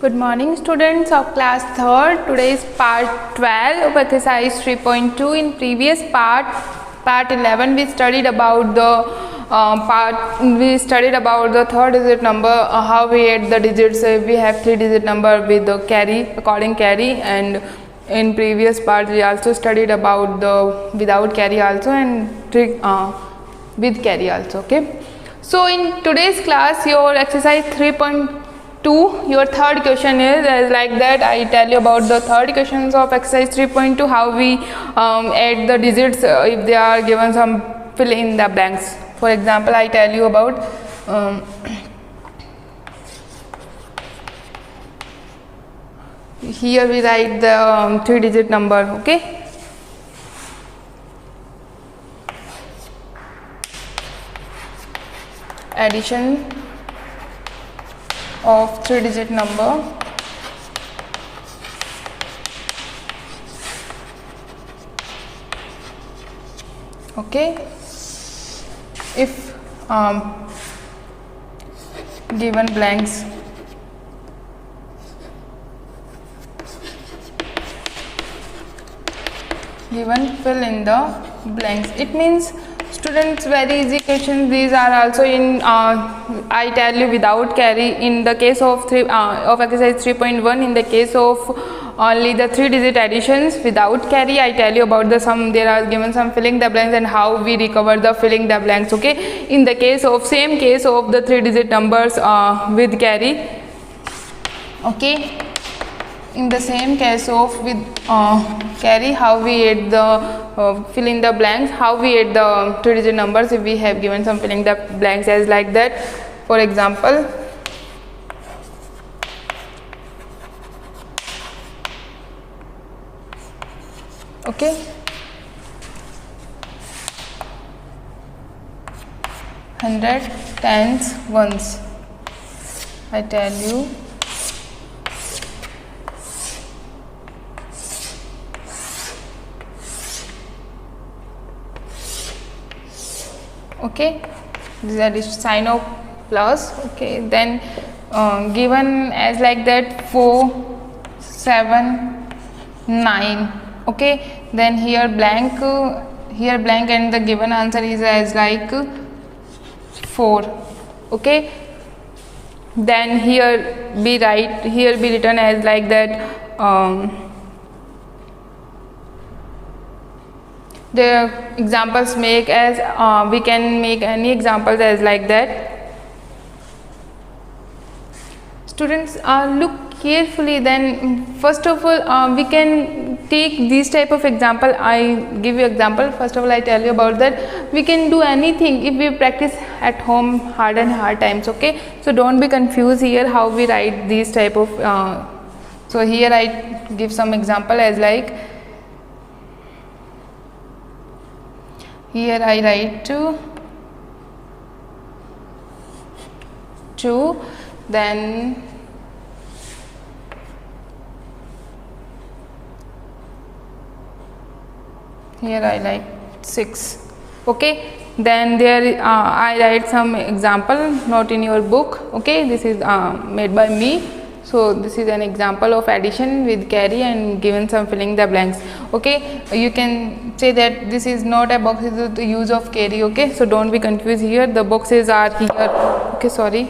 Good morning students of class 3rd. Today is part 12 of exercise 3.2. In previous part 11 we studied about the third digit number, how we add the digits if we have 3-digit number with the carry, according carry, and in previous part we also studied about the without carry also and with carry also. Okay, so in today's class your exercise 3.2, your third question is as like that. I tell you about the third questions of exercise 3.2, how we add the digits if they are given some fill in the blanks. For example, I tell you about here we write the 3-digit number. Okay, addition of 3-digit number okay. If given blanks, given fill in the blanks, it means students very easy questions. These are also in I tell you without carry. In the case of exercise 3.1, in the case of only the 3-digit additions without carry, I tell you about the sum. There are given some filling the blanks and how we recover the filling the blanks. Okay, in the case of same case of the 3-digit numbers with carry. Okay, in the same case of with carry, how we add the fill in the blanks, how we add the 3-digit numbers if we have given some filling the blanks as like that. For example, okay, hundred, tens, ones, I tell you. Okay, that is sign of plus. Okay, then given as like that 4, 7, 9. Okay, then here blank and the given answer is as like 4. Okay, then here be written as like that. The examples make as we can make any examples as like that. Students look carefully. Then first of all we can take these type of example. I give you example. First of all I tell you about that we can do anything if we practice at home hard times. Okay, so don't be confused here how we write these type of so here I give some example as like, here I write 2, then here I write 6. Okay, then there I write some example not in your book. Okay, this is made by me. So this is an example of addition with carry and given some filling the blanks. Okay, you can say that this is not a box, is the use of carry. Okay, so don't be confused here. The boxes are here. Okay, sorry,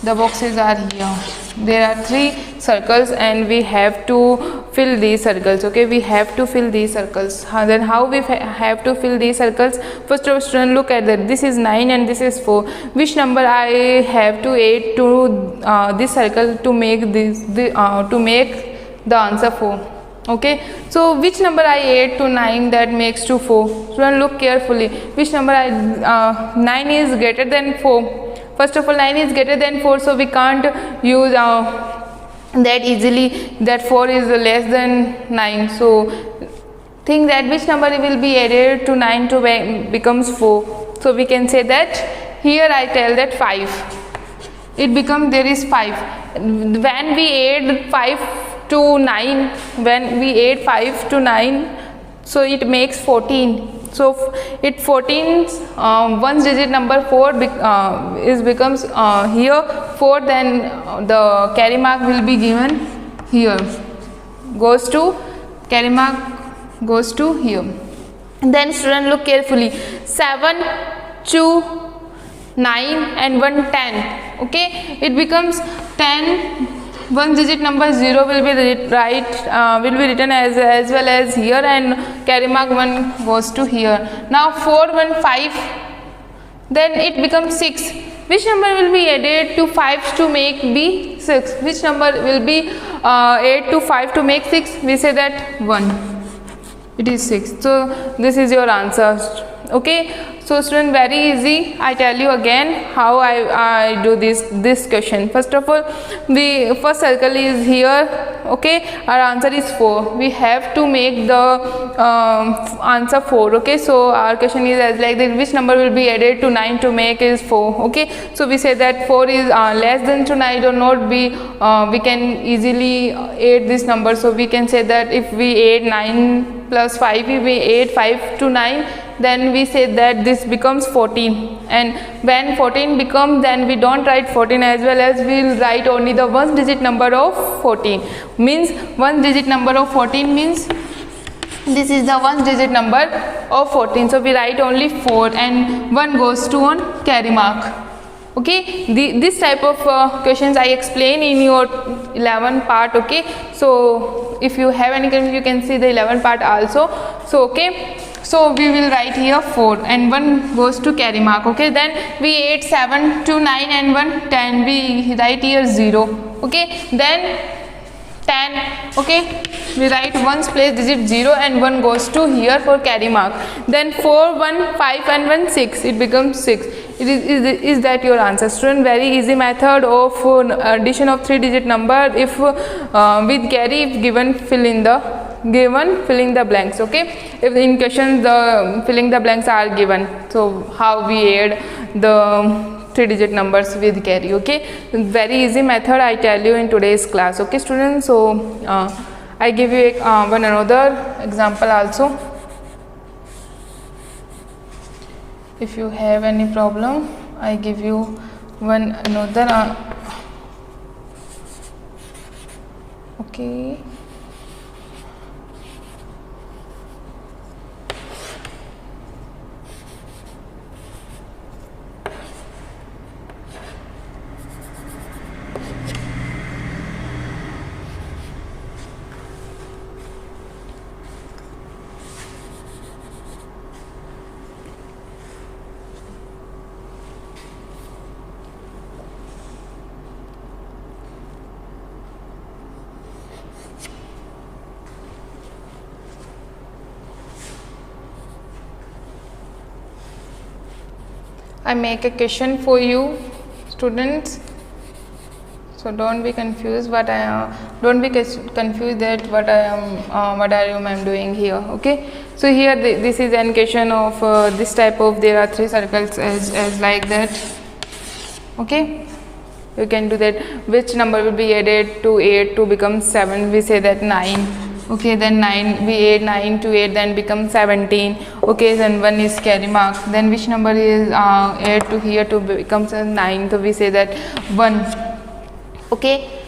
the boxes are here. There are 3 circles and we have to fill these circles. Okay, we have to fill these circles. Then how we have to fill these circles? First of all, student, look at that. This is 9 and this is 4. Which number I have to add to this circle to make to make the answer 4? Okay, so which number I add to 9 that makes to 4? Student, look carefully. Which number 9 is greater than 4. First of all, 9 is greater than 4, so we can't use that easily, that 4 is less than 9. So think that which number will be added to 9 to becomes 4. So we can say that here I tell that 5. It becomes there is 5. When we add 5 to 9, when we add 5 to 9, so it makes 14. So it 14 one digit number 4 becomes here 4, then the carry mark will be given here, goes to carry mark goes to here. Then student look carefully, 7, 2, 9 and 1 10. Okay, it becomes 10. One digit number 0 will be written as well as here, and carry mark 1 goes to here. Now 4, 1 5, then it becomes 6. Which number will be added to 5 to make be 6? Which number will be added to 5 to make 6? We say that 1. It is 6. So this is your answer. Okay, so student, very easy. I tell you again how I do this question. First of all, the first circle is here. Okay, our answer is 4. We have to make the answer 4. Okay, so our question is as like that, which number will be added to 9 to make is 4. Okay, so we say that 4 is less than to 9 or not. We can easily add this number. So we can say that if we add 9 plus 5, if we add 5 to 9, then we say that this becomes 14. And when 14 becomes, then we don't write 14 as well as we will write only the one digit number of 14. Means one digit number of 14 means this is the one digit number of 14. So we write only 4 and 1 goes to on carry mark. Okay, this type of questions I explain in your 11 part. Okay, so if you have any questions, you can see the 11 part also. So okay, so we will write here 4 and 1 goes to carry mark. Okay, then we add 7 to 9 and 1 10, we write here 0. Okay, then 10. Okay, we write ones place digit 0 and 1 goes to here for carry mark. Then 4, 1 5 and 1 6, it becomes 6. Is that your answer, student? Very easy method of addition of 3 digit number. If with carry, if given, fill in the blanks. Okay, if in question the filling the blanks are given, so how we add the 3 digit numbers with carry. Okay, very easy method I tell you in today's class. Okay students, so I give you one another example also. If you have any problem, I give you one another okay. I make a question for you students, so don't be confused don't be confused that what are you doing here. Okay, so here this is an question of this type of, there are 3 circles as like that. Okay, you can do that. Which number will be added to 8 to become 7? We say that 9. Okay, then 9, we add 9 to 8, then become 17. Okay, then 1 is carry mark. Then which number is add to here to becomes 9? So we say that 1. Okay,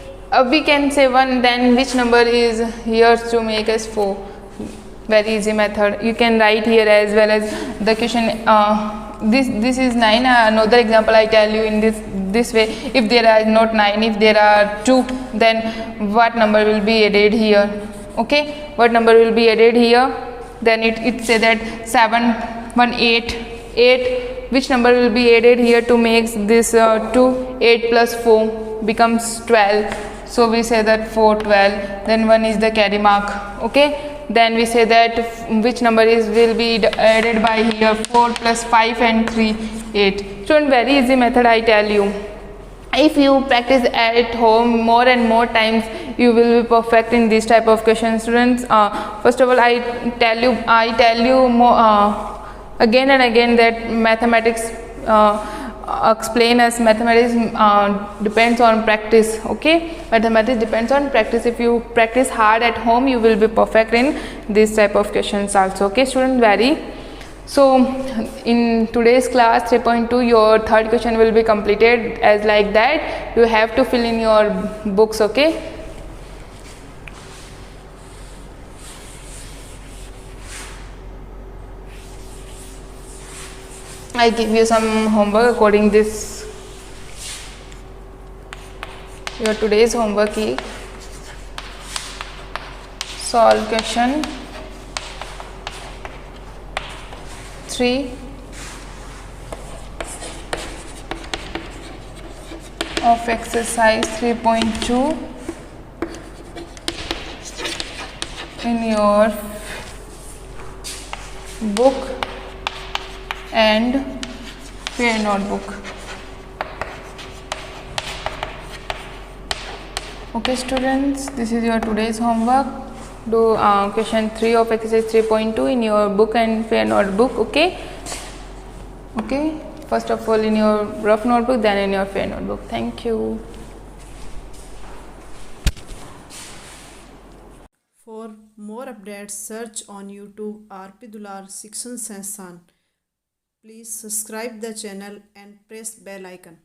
we can say 1, then which number is here to make us 4? Very easy method. You can write here as well as the question. This is 9. Another example I tell you in this way. If there are not 9, if there are 2, then what number will be added here? Okay, what number will be added here? Then it say that 7, 1 8. Which number will be added here to make this 2? 8 plus 4 becomes 12. So we say that 4 12. Then 1 is the carry mark. Okay, then we say that which number will be added by here? 4 plus 5 and 3 8. So very easy method I tell you. If you practice at home more and more times, you will be perfect in this type of questions, students. First of all, I tell you more again and again that mathematics explain as mathematics depends on practice. Okay, mathematics depends on practice. If you practice hard at home, you will be perfect in this type of questions also. Okay student, very So in today's class 3.2 your third question will be completed as like that. You have to fill in your books, okay? I give you some homework according this. Your today's homework is solve question 3 of exercise 3.2 in your book and fair notebook. Okay students, this is your today's homework. Do question 3 of exercise 3.2 in your book and fair notebook. Okay, first of all in your rough notebook, then in your fair notebook. Thank you. For more updates, search on YouTube RP Dular Section Sansan. Please subscribe the channel and press bell icon.